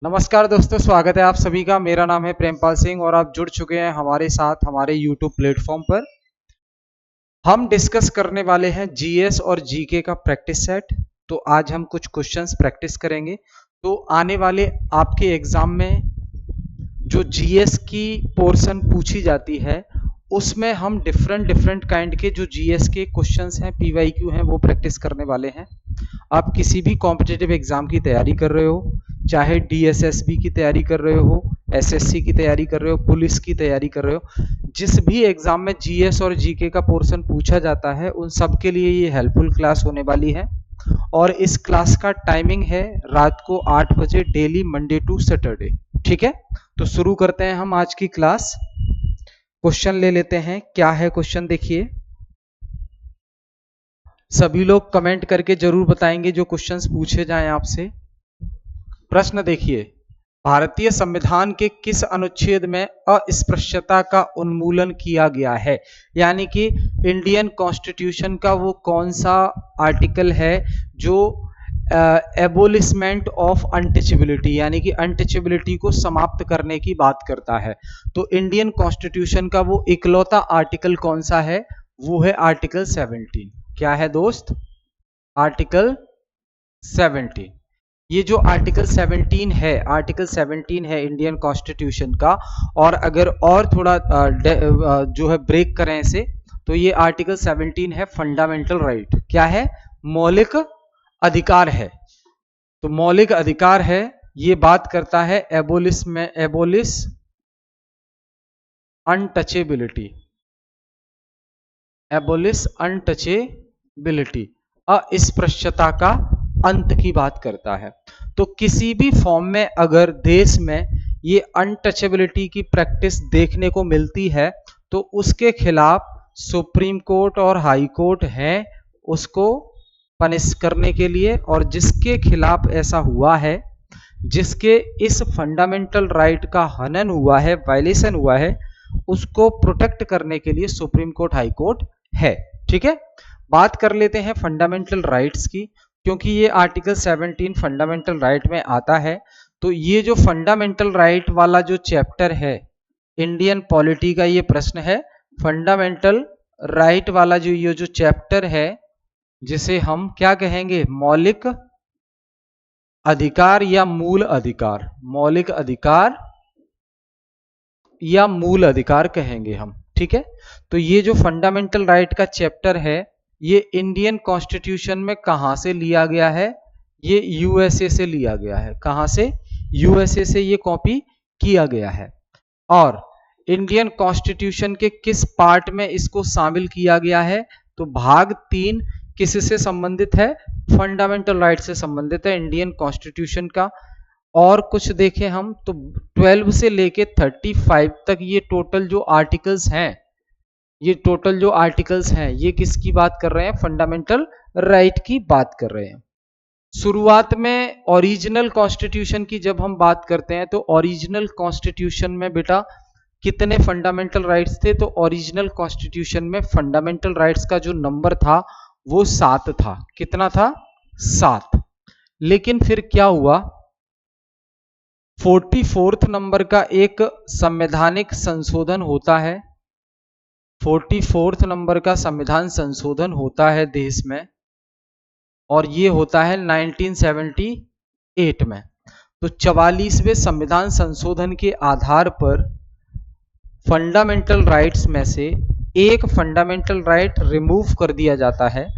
नमस्कार दोस्तों, स्वागत है आप सभी का। मेरा नाम है प्रेमपाल सिंह और आप जुड़ चुके हैं हमारे साथ हमारे YouTube प्लेटफॉर्म पर। हम डिस्कस करने वाले हैं जीएस और जीके का प्रैक्टिस सेट। तो आज हम कुछ क्वेश्चंस प्रैक्टिस करेंगे। तो आने वाले आपके एग्जाम में जो जीएस की पोर्शन पूछी जाती है उसमें हम डिफरेंट डिफरेंट काइंड के जो जीएस के क्वेश्चंस हैं, पीवाईक्यू हैं, वो प्रैक्टिस करने वाले हैं। आप किसी भी कॉम्पिटिटिव एग्जाम की तैयारी कर रहे हो, चाहे डीएसएसबी की तैयारी कर रहे हो, एसएससी की तैयारी कर रहे हो, पुलिस की तैयारी कर रहे हो, जिस भी एग्जाम में जीएस और जीके का पोर्शन पूछा जाता है उन सब के लिए ये हेल्पफुल क्लास होने वाली है। और इस क्लास का टाइमिंग है रात को 8 बजे डेली, मंडे टू सैटरडे। ठीक है, तो शुरू करते हैं हम आज की क्लास। क्वेश्चन ले लेते हैं। क्या है क्वेश्चन, देखिए। सभी लोग कमेंट करके जरूर बताएंगे जो क्वेश्चंस पूछे जाएं आपसे। प्रश्न देखिए, भारतीय संविधान के किस अनुच्छेद में अस्पृश्यता का उन्मूलन किया गया है? यानी कि इंडियन कॉन्स्टिट्यूशन का वो कौन सा आर्टिकल है जो एबोलिशमेंट ऑफ अनटचेबिलिटी, यानी कि अनटचेबिलिटी को समाप्त करने की बात करता है। तो इंडियन कॉन्स्टिट्यूशन का वो इकलौता आर्टिकल कौन सा है? वो है आर्टिकल 17। क्या है दोस्त? आर्टिकल 17। ये जो आर्टिकल 17 है, आर्टिकल 17 है इंडियन कॉन्स्टिट्यूशन का। और अगर और थोड़ा जो है ब्रेक करें इसे, तो ये आर्टिकल 17 है फंडामेंटल राइट। क्या है? मौलिक अधिकार है। तो मौलिक अधिकार है, ये बात करता है एबोलिश अनटचेबिलिटी, एबोलिश अनटचेबिलिटी, अस्पृश्यता का अंत की बात करता है। तो किसी भी फॉर्म में अगर देश में ये अनटचेबिलिटी की प्रैक्टिस देखने को मिलती है तो उसके खिलाफ सुप्रीम कोर्ट और हाई कोर्ट हैं उसको पनिश करने के लिए। और जिसके खिलाफ ऐसा हुआ है, जिसके इस फंडामेंटल राइट का हनन हुआ है, वायलेशन हुआ है, उसको प्रोटेक्ट करने के लिए सुप्रीम कोर्ट, हाई कोर्ट है। ठीक है, बात कर लेते हैं फंडामेंटल राइट्स की, क्योंकि ये आर्टिकल 17 फंडामेंटल राइट में आता है। तो ये जो फंडामेंटल राइट वाला जो चैप्टर है इंडियन पॉलिटी का, ये प्रश्न है फंडामेंटल राइट वाला जो ये जो चैप्टर है, जिसे हम क्या कहेंगे? मौलिक अधिकार या मूल अधिकार, मौलिक अधिकार या मूल अधिकार कहेंगे हम। ठीक है, तो ये जो फंडामेंटल राइट का चैप्टर है ये इंडियन कॉन्स्टिट्यूशन में कहां से लिया गया है? ये यूएसए से लिया गया है। कहां से? यूएसए से ये कॉपी किया गया है। और इंडियन कॉन्स्टिट्यूशन के किस पार्ट में इसको शामिल किया गया है? तो भाग 3 किससे संबंधित है? फंडामेंटल राइट से संबंधित है इंडियन कॉन्स्टिट्यूशन का। और कुछ देखें हम तो 12 से लेके 35 तक ये टोटल जो आर्टिकल्स हैं, ये टोटल जो आर्टिकल्स हैं ये किसकी बात कर रहे हैं? फंडामेंटल राइट की बात कर रहे हैं। शुरुआत में ओरिजिनल कॉन्स्टिट्यूशन की जब हम बात करते हैं तो ओरिजिनल कॉन्स्टिट्यूशन में बेटा कितने फंडामेंटल राइट्स थे? तो ओरिजिनल कॉन्स्टिट्यूशन में फंडामेंटल राइट्स का जो नंबर था वो 7 था। कितना था? 7। लेकिन फिर क्या हुआ? 44th नंबर का एक संवैधानिक संशोधन होता है। 44th नंबर का संविधान संशोधन होता है देश में, और ये होता है 1978 में। तो 44वें संविधान संशोधन के आधार पर फंडामेंटल राइट्स में से एक फंडामेंटल राइट रिमूव कर दिया जाता है।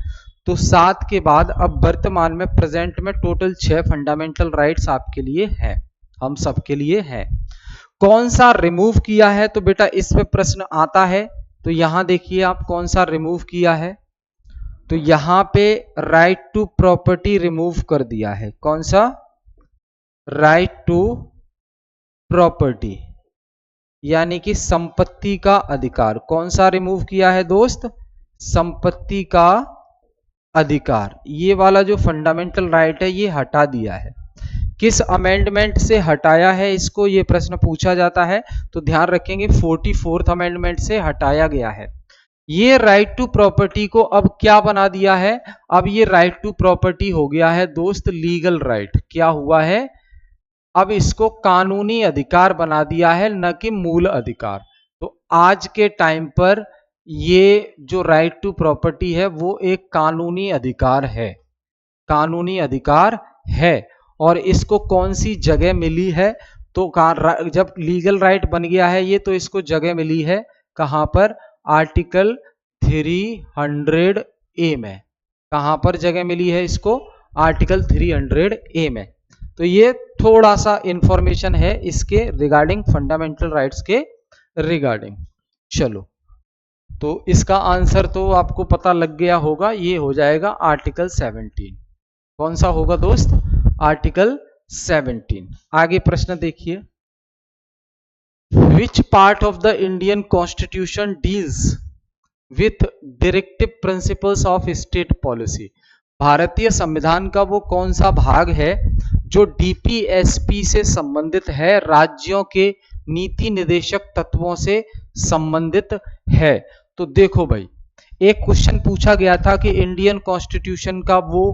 तो 7 के बाद अब वर्तमान में प्रेजेंट में टोटल 6 फंडामेंटल राइट्स आपके लिए हैं, हम सबके लिए हैं। कौन सा रिमूव किया है? तो बेटा इस पे प्रश्न आता है। तो यहां देखिए आप कौन सा रिमूव किया है। तो यहां पे राइट टू प्रॉपर्टी रिमूव कर दिया है। कौन सा? राइट टू प्रॉपर्टी, यानी कि संपत्ति का अधिकार। कौन सा रिमूव किया है दोस्त? संपत्ति का अधिकार। ये वाला जो फंडामेंटल राइट है ये हटा दिया है। किस अमेंडमेंट से हटाया है इसको, ये प्रश्न पूछा जाता है। तो ध्यान रखेंगे 44th अमेंडमेंट से हटाया गया है। ये राइट टू प्रॉपर्टी को अब क्या बना दिया है? अब ये राइट टू प्रॉपर्टी हो गया है दोस्त लीगल राइट। क्या हुआ है? अब इसको कानूनी अधिकार बना दिया है, न कि मूल अधिकार। तो आज के टाइम पर ये जो राइट टू प्रॉपर्टी है वो एक कानूनी अधिकार है, कानूनी अधिकार है। और इसको कौन सी जगह मिली है? तो जब लीगल राइट बन गया है ये, तो इसको जगह मिली है कहां पर? आर्टिकल 300A में। कहां पर जगह मिली है इसको? आर्टिकल 300A में। तो ये थोड़ा सा इंफॉर्मेशन है इसके रिगार्डिंग, फंडामेंटल राइट्स के रिगार्डिंग। चलो, तो इसका आंसर तो आपको पता लग गया होगा, ये हो जाएगा आर्टिकल 17। कौन सा होगा दोस्त? आर्टिकल 17। आगे प्रश्न देखिए, विच part of the Indian constitution deals with directive principles of state policy? भारतीय संविधान का वो कौन सा भाग है जो डीपीएसपी से संबंधित है, राज्यों के नीति निर्देशक तत्वों से संबंधित है? तो देखो भाई, एक क्वेश्चन पूछा गया था कि इंडियन कॉन्स्टिट्यूशन का वो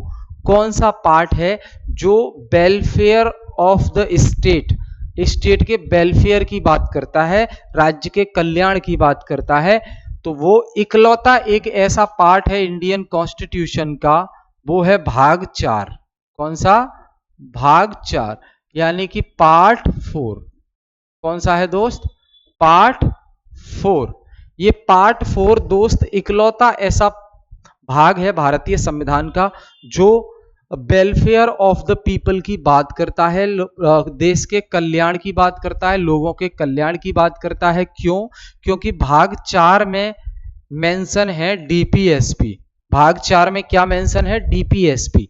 कौन सा पार्ट है जो welfare of the state, state के वेलफेयर की बात करता है, राज्य के कल्याण की बात करता है। तो वो इकलौता एक ऐसा पार्ट है इंडियन कॉन्स्टिट्यूशन का, वो है भाग 4। कौन सा? भाग 4, यानी कि पार्ट 4। कौन सा है दोस्त? पार्ट 4। ये पार्ट 4 दोस्त इकलौता ऐसा भाग है भारतीय संविधान का जो वेलफेयर ऑफ द पीपल की बात करता है, देश के कल्याण की बात करता है, लोगों के कल्याण की बात करता है। क्यों? क्योंकि भाग 4 में मेंशन है डीपीएसपी। भाग 4 में क्या मेंशन है? डीपीएसपी।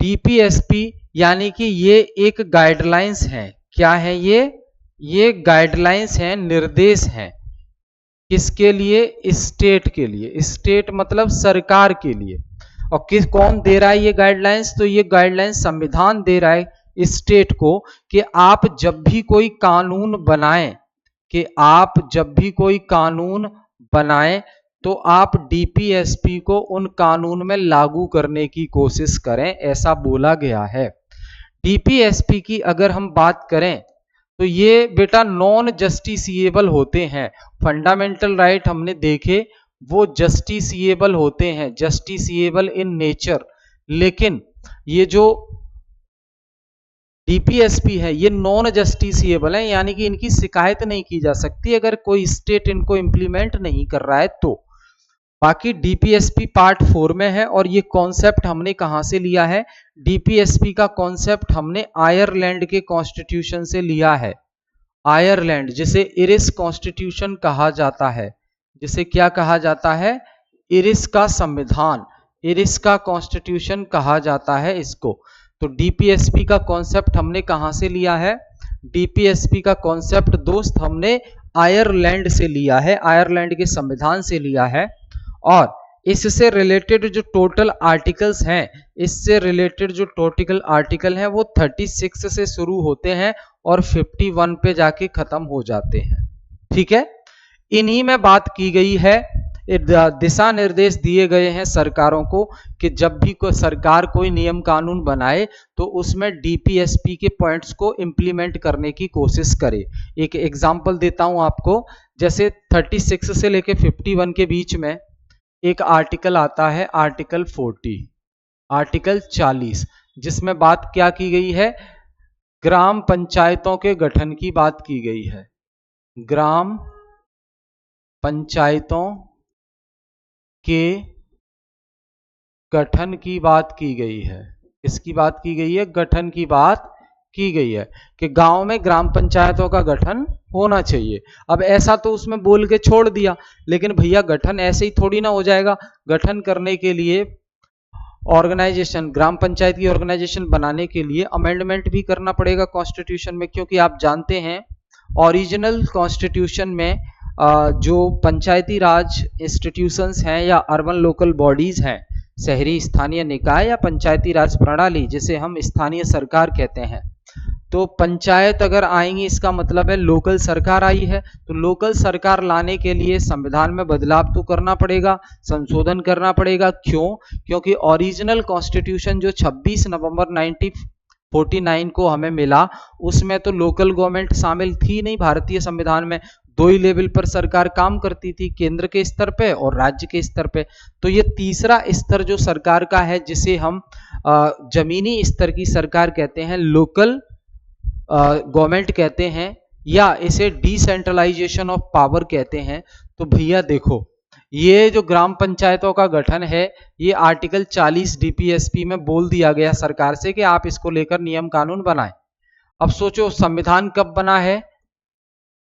डीपीएसपी यानी कि ये एक गाइडलाइंस है। क्या है ये गाइडलाइंस है, निर्देश है। किसके लिए? स्टेट के लिए। स्टेट मतलब सरकार के लिए। और कौन दे रहा है ये गाइडलाइंस? तो ये गाइडलाइंस संविधान दे रहा है स्टेट को कि आप जब भी कोई कानून बनाएं, तो आप डीपीएसपी को उन कानून में लागू करने की कोशिश करें, ऐसा बोला गया है। डीपीएसपी की अगर हम बात करें तो ये बेटा नॉन जस्टिसिएबल होते हैं। फंडामेंटल राइट हमने देखे वो जस्टिसिएबल होते हैं, जस्टिसिएबल इन नेचर। लेकिन ये जो डीपीएसपी है ये नॉन जस्टिसिएबल है, यानी कि इनकी शिकायत नहीं की जा सकती अगर कोई स्टेट इनको इंप्लीमेंट नहीं कर रहा है तो। बाकी डीपीएसपी पार्ट 4 में है। और ये कॉन्सेप्ट हमने कहां से लिया है? डीपीएसपी का कॉन्सेप्ट हमने आयरलैंड के कॉन्स्टिट्यूशन से लिया है। आयरलैंड, जिसे इरिश कॉन्स्टिट्यूशन कहा जाता है, जिसे क्या कहा जाता है? इरिश का संविधान, इरिश का कॉन्स्टिट्यूशन कहा जाता है इसको। तो डीपीएसपी का कॉन्सेप्ट हमने कहां से लिया है? डीपीएसपी का कॉन्सेप्ट दोस्त हमने आयरलैंड से लिया है, आयरलैंड के संविधान से लिया है। और इससे रिलेटेड जो टोटल आर्टिकल्स हैं, इससे रिलेटेड जो टोटल आर्टिकल हैं वो 36 से शुरू होते हैं और 51 पे जाके खत्म हो जाते हैं। ठीक है, इन्हीं में बात की गई है, दिशा निर्देश दिए गए हैं सरकारों को कि जब भी कोई सरकार कोई नियम कानून बनाए तो उसमें डीपीएसपी के पॉइंट्स को इंप्लीमेंट करने की कोशिश करे। एक एग्जांपल देता हूं आपको, जैसे 36 से लेके 51 के बीच में एक आर्टिकल आता है, आर्टिकल 40, आर्टिकल 40, जिसमें बात क्या की गई है? ग्राम पंचायतों के गठन की बात की गई है। ग्राम पंचायतों के गठन की बात की गई है। इसकी बात की गई है? गठन की बात की गई है कि गांव में ग्राम पंचायतों का गठन होना चाहिए। अब ऐसा तो उसमें बोल के छोड़ दिया, लेकिन भैया गठन ऐसे ही थोड़ी ना हो जाएगा। गठन करने के लिए ऑर्गेनाइजेशन, ग्राम पंचायत की ऑर्गेनाइजेशन बनाने के लिए अमेंडमेंट भी करना पड़ेगा कॉन्स्टिट्यूशन में, क्योंकि आप जानते हैं ओरिजिनल कॉन्स्टिट्यूशन में जो पंचायती राज इंस्टीट्यूशंस हैं या अर्बन लोकल बॉडीज हैं, शहरी स्थानीय निकाय या पंचायती राज प्रणाली, जिसे हम स्थानीय सरकार कहते हैं, तो पंचायत अगर आएंगी इसका मतलब है लोकल सरकार आई है। तो लोकल सरकार लाने के लिए संविधान में बदलाव तो करना पड़ेगा, संशोधन करना पड़ेगा। क्यों? क्योंकि ओरिजिनल कॉन्स्टिट्यूशन जो 26 नवंबर 49 को हमें मिला, उसमें तो लोकल गवर्नमेंट शामिल थी नहीं। भारतीय संविधान में दो ही लेवल पर सरकार काम करती थी, केंद्र के स्तर पे और राज्य के स्तर पे। तो ये तीसरा स्तर जो सरकार का है, जिसे हम जमीनी स्तर की सरकार कहते हैं, लोकल गवर्नमेंट कहते हैं, या इसे डिसेंट्रलाइजेशन ऑफ पावर कहते हैं। तो भैया देखो, ये जो ग्राम पंचायतों का गठन है, ये आर्टिकल 40 डीपीएसपी में बोल दिया गया सरकार से कि आप इसको लेकर नियम कानून बनाएं। अब सोचो संविधान कब बना है,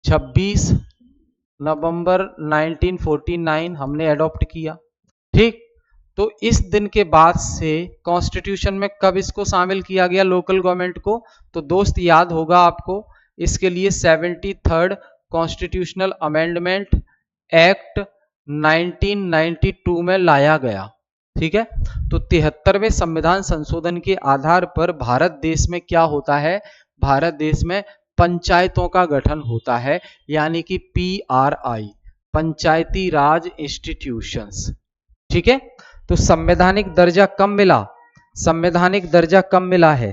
26 नवंबर 1949 हमने एडॉप्ट किया, ठीक। तो इस दिन के बाद से कॉन्स्टिट्यूशन में कब इसको शामिल किया गया लोकल गवर्नमेंट को, तो दोस्त याद होगा आपको, इसके लिए 73rd कॉन्स्टिट्यूशनल अमेंडमेंट एक्ट 1992 में लाया गया, ठीक है। तो 73वें संविधान संशोधन के आधार पर भारत देश में क्या होता है, भारत देश में पंचायतों का गठन होता है, यानी कि PRI, पंचायती राज इंस्टीट्यूशंस, ठीक है। तो संवैधानिक दर्जा कब मिला, संवैधानिक दर्जा कब मिला है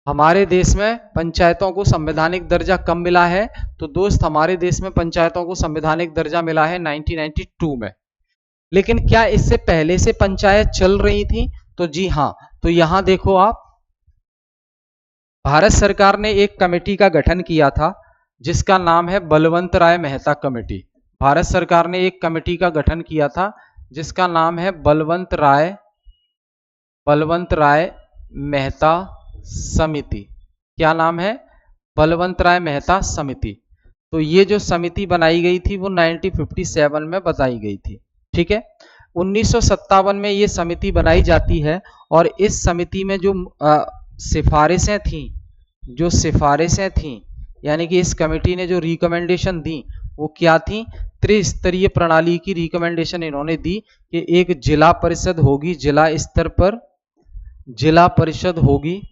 हमारे देश में, पंचायतों को संवैधानिक दर्जा कब मिला है, तो दोस्त हमारे देश में पंचायतों को संवैधानिक दर्जा मिला है 1992 में। लेकिन क्या इससे पहले से पंचायत चल रही थी, तो जी हां। तो यहां देखो आप, भारत सरकार ने एक कमेटी का गठन किया था जिसका नाम है बलवंत राय मेहता कमेटी। भारत सरकार ने एक कमेटी का गठन किया था जिसका नाम है बलवंत राय मेहता समिति। क्या नाम है, बलवंत राय मेहता समिति। तो ये जो समिति बनाई गई थी वो 1957 में बताई गई थी, ठीक है। 1957 में ये समिति बनाई जाती है और इस समिति में जो सिफारिशें थीं, यानी कि इस कमेटी ने जो रिकमेंडेशन दी वो क्या थी, त्रिस्तरीय प्रणाली की रिकमेंडेशन इन्होंने दी कि एक जिला परिषद होगी, जिला स्तर पर जिला परिषद होगी,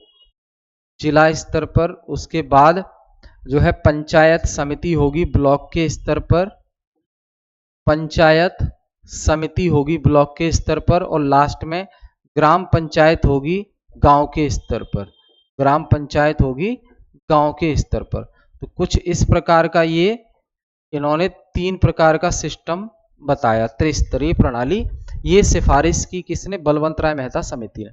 जिला स्तर पर, उसके बाद जो है पंचायत समिति होगी ब्लॉक के स्तर पर, पंचायत समिति होगी ब्लॉक के स्तर पर, और लास्ट में ग्राम पंचायत होगी गांव के स्तर पर, ग्राम पंचायत होगी गांव के स्तर पर। तो कुछ इस प्रकार का ये इन्होंने 3 प्रकार का सिस्टम बताया, त्रिस्तरीय प्रणाली। ये सिफारिश की किसने, बलवंत राय मेहता समिति ने।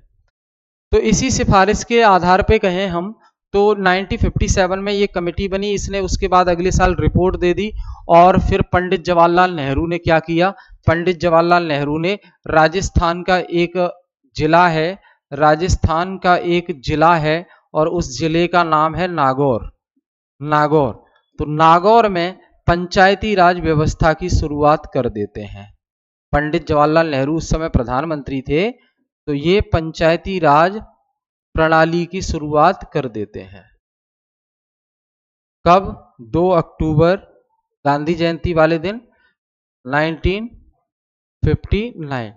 तो इसी सिफारिश के आधार पे कहें हम तो 1957 में ये कमेटी बनी, इसने उसके बाद अगले साल रिपोर्ट दे दी। और फिर पंडित जवाहरलाल नेहरू ने क्या किया, पंडित जवाहरलाल नेहरू ने राजस्थान का एक जिला है, राजस्थान का एक जिला है और उस जिले का नाम है नागौर। तो नागौर में पंचायती राज व्यवस्था की शुरुआत कर देते हैं। पंडित जवाहरलाल नेहरू उस समय प्रधानमंत्री थे, तो ये पंचायती राज प्रणाली की शुरुआत कर देते हैं। कब, 2 अक्टूबर गांधी जयंती वाले दिन 1959,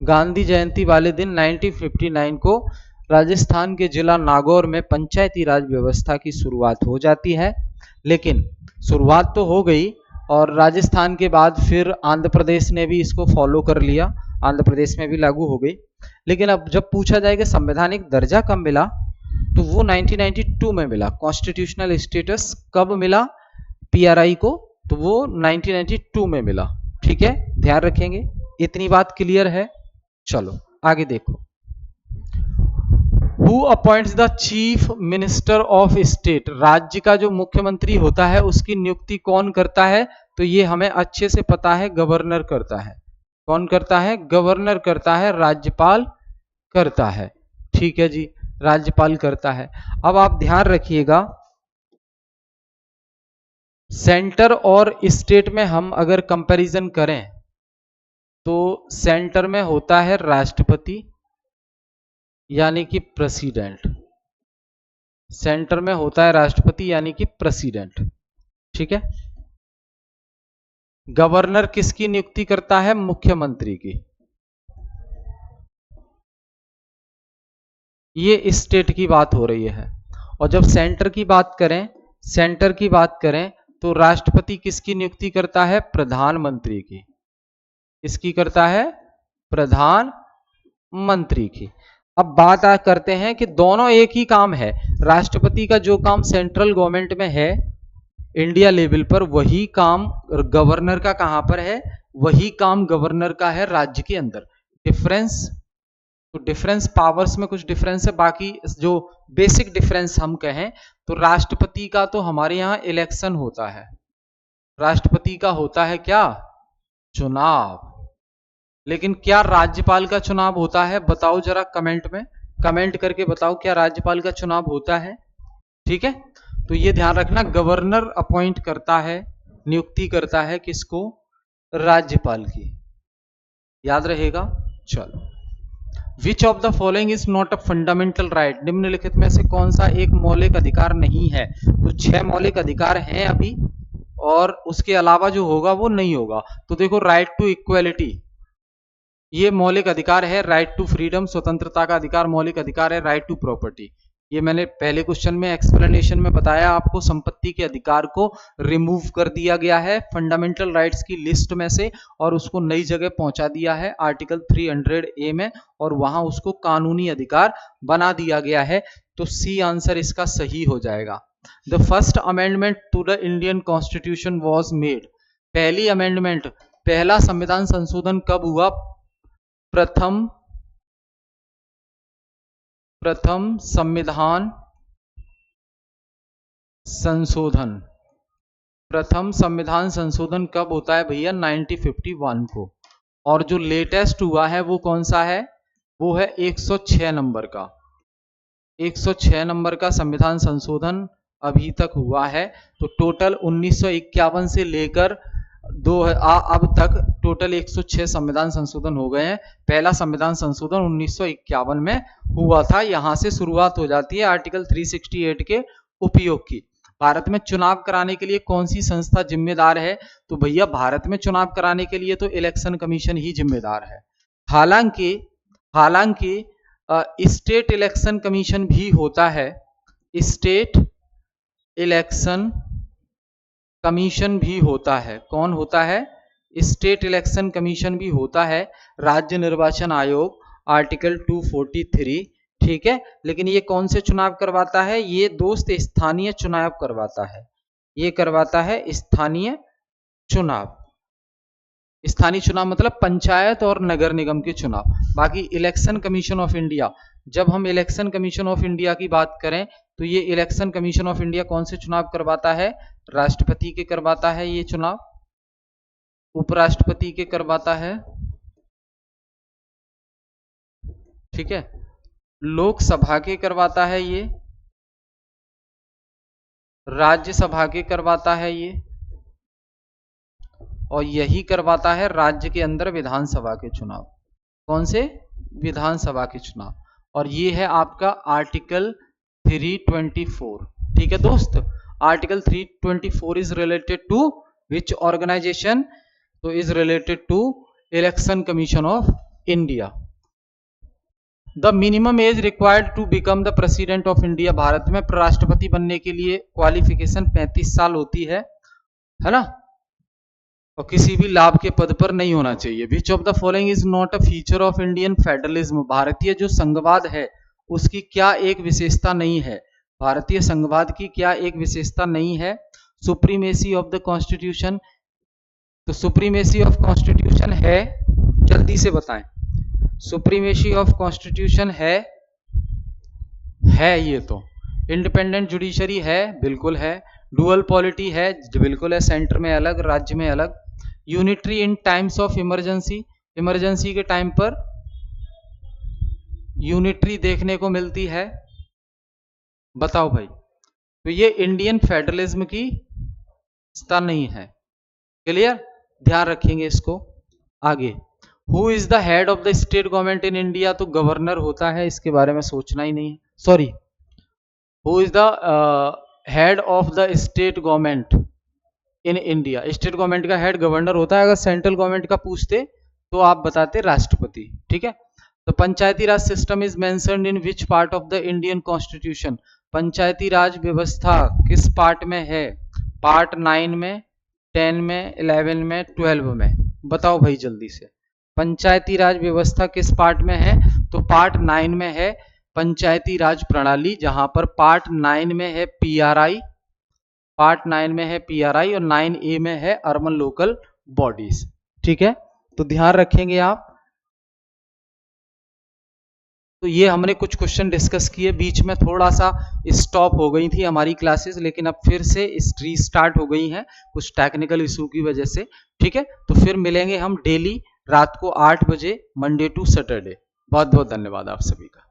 गांधी जयंती वाले दिन 1959 को राजस्थान के जिला नागौर में पंचायती राज व्यवस्था की शुरुआत हो जाती है। लेकिन शुरुआत तो हो गई और राजस्थान के बाद फिर आंध्र प्रदेश ने भी इसको फॉलो कर लिया, आंध्र प्रदेश में भी लागू हो गई। लेकिन अब जब पूछा जाएगा संवैधानिक दर्जा कब मिला, तो वो 1992 में मिला। कॉन्स्टिट्यूशनल स्टेटस कब मिला PRI को, तो वो 1992 में मिला, ठीक है, ध्यान रखेंगे। इतनी बात क्लियर है। चलो आगे देखो। Who appoints the chief minister of state, राज्य का जो मुख्यमंत्री होता है उसकी नियुक्ति कौन करता है, तो ये हमें अच्छे से पता है, गवर्नर करता है। कौन करता है, गवर्नर करता है, राज्यपाल करता है, ठीक है जी, राज्यपाल करता है। अब आप ध्यान रखिएगा, सेंटर और स्टेट में हम अगर कंपैरिजन करें तो सेंटर में होता है राष्ट्रपति यानी कि प्रेसिडेंट, सेंटर में होता है राष्ट्रपति यानी कि प्रेसिडेंट, ठीक है। गवर्नर किसकी नियुक्ति करता है, मुख्यमंत्री की। ये स्टेट की बात हो रही है। और जब सेंटर की बात करें तो राष्ट्रपति किसकी नियुक्ति करता है, प्रधानमंत्री की। किसकी करता है, प्रधानमंत्री की। अब बात करते हैं कि दोनों एक ही काम है। राष्ट्रपति का जो काम सेंट्रल गवर्नमेंट में है इंडिया लेवल पर, वही काम गवर्नर का कहां पर है, वही काम गवर्नर का है राज्य के अंदर। डिफरेंस, तो डिफरेंस पावर्स में कुछ डिफरेंस है, बाकी जो बेसिक डिफरेंस हम कहें तो राष्ट्रपति का तो हमारे यहाँ इलेक्शन होता है, राष्ट्रपति का होता है क्या, चुनाव। लेकिन क्या राज्यपाल का चुनाव होता है, बताओ जरा कमेंट में, कमेंट करके बताओ क्या राज्यपाल का चुनाव होता है। ठीक है, तो ये ध्यान रखना, गवर्नर अपॉइंट करता है, नियुक्ति करता है किसको, राज्यपाल की, याद रहेगा। चलो, which of the following is not a fundamental right, निम्नलिखित में से कौन सा एक मौलिक अधिकार नहीं है। तो 6 मौलिक अधिकार हैं अभी, और उसके अलावा जो होगा वो नहीं होगा। तो देखो, राइट टू इक्वलिटी ये मौलिक अधिकार है, राइट टू फ्रीडम स्वतंत्रता का अधिकार मौलिक अधिकार है, राइट टू प्रॉपर्टी, ये मैंने पहले क्वेश्चन में एक्सप्लेनेशन में बताया आपको, संपत्ति के अधिकार को रिमूव कर दिया गया है फंडामेंटल राइट्स की लिस्ट में से और उसको नई जगह पहुंचा दिया है आर्टिकल 300A में, और वहां उसको कानूनी अधिकार बना दिया गया है। तो सी आंसर इसका सही हो जाएगा। The first amendment to the Indian constitution was made, पहली अमेंडमेंट, पहला संविधान संशोधन कब हुआ, प्रथम संविधान संशोधन, प्रथम संविधान संशोधन कब होता है भैया, 1951 को। और जो लेटेस्ट हुआ है वो कौन सा है, वो है 106 नंबर का, 106 नंबर का संविधान संशोधन अभी तक हुआ है। तो टोटल 1951 से लेकर अब तक टोटल 106 संविधान संशोधन हो गए हैं। पहला संविधान संशोधन 1951 में हुआ था, यहां से शुरुआत हो जाती है आर्टिकल 368 के उपयोग की। भारत में चुनाव कराने के लिए कौन सी संस्था जिम्मेदार है, तो भैया भारत में चुनाव कराने के लिए तो इलेक्शन कमीशन ही जिम्मेदार है। हालांकि स्टेट इलेक्शन कमीशन भी होता है, स्टेट इलेक्शन कमीशन भी होता है। कौन होता है, स्टेट इलेक्शन कमीशन भी होता है, राज्य निर्वाचन आयोग आर्टिकल 243, ठीक है। लेकिन ये कौन से चुनाव करवाता है, ये दोस्त स्थानीय चुनाव करवाता है, ये करवाता है स्थानीय चुनाव। स्थानीय चुनाव मतलब पंचायत और नगर निगम के चुनाव। बाकी इलेक्शन कमीशन ऑफ इंडिया, जब हम इलेक्शन कमीशन ऑफ इंडिया की बात करें तो ये इलेक्शन कमीशन ऑफ इंडिया कौन से चुनाव करवाता है, राष्ट्रपति के करवाता है ये चुनाव, उपराष्ट्रपति के करवाता है, ठीक है, लोकसभा के करवाता है ये, राज्यसभा के करवाता है ये, और यही करवाता है राज्य के अंदर विधानसभा के चुनाव। कौन से, विधानसभा के चुनाव। और ये है आपका आर्टिकल 324, ठीक है दोस्त। Article 324 is related to which organisation, तो is related to election commission of India. The minimum age required to become the president of India, Bharat में राष्ट्रपति बनने के लिए क्वालिफिकेशन 35 साल होती है ना, और किसी भी लाभ के पद पर नहीं होना चाहिए। Which of the following is not a feature of Indian federalism, भारतीय जो संघवाद है उसकी क्या एक विशेषता नहीं है, भारतीय संघवाद की क्या एक विशेषता नहीं है। सुप्रीमेसी ऑफ द कॉन्स्टिट्यूशन, तो सुप्रीमेसी ऑफ कॉन्स्टिट्यूशन है, जल्दी से बताएं, सुप्रीमेसी ऑफ कॉन्स्टिट्यूशन है ये तो। इंडिपेंडेंट जुडिशरी है, बिल्कुल है। डुअल पॉलिटी है, बिल्कुल है, सेंटर में अलग राज्य में अलग। Unitary in times of emergency, emergency के टाइम पर यूनिटरी देखने को मिलती है, बताओ भाई। तो ये इंडियन फेडरलिज्म की हिस्सा नहीं है, क्लियर, ध्यान रखेंगे इसको। आगे, who is the head of the state government in India, तो गवर्नर होता है, इसके बारे में सोचना ही नहीं है, sorry, who is the head of the state government in India, state government का हेड गवर्नर होता है। अगर सेंट्रल गवर्नमेंट का पूछते तो आप बताते राष्ट्रपति, ठीक है। तो Panchayati Raj system is mentioned in which part of the Indian constitution, Panchayati Raj व्यवस्था किस पार्ट में है, पार्ट 9 में, 10 में, 11 में, 12 में, बताओ भाई जल्दी से। पंचायती राज व्यवस्था किस पार्ट में है, तो पार्ट 9 में है पंचायती राज प्रणाली, जहां पर पार्ट 9 में है पीआरआई, पार्ट 9 में है पीआरआई और 9A में है अर्बन लोकल बॉडीज। ठीक है, तो ध्यान रखेंगे आप। तो ये हमने कुछ क्वेश्चन डिस्कस किए, बीच में थोड़ा सा स्टॉप हो गई थी हमारी क्लासेस, लेकिन अब फिर से रीस्टार्ट हो गई हैं कुछ टेक्निकल इशू की वजह से। ठीक है, तो फिर मिलेंगे हम डेली रात को 8 बजे, मंडे टू सैटरडे। बहुत बहुत धन्यवाद आप सभी का।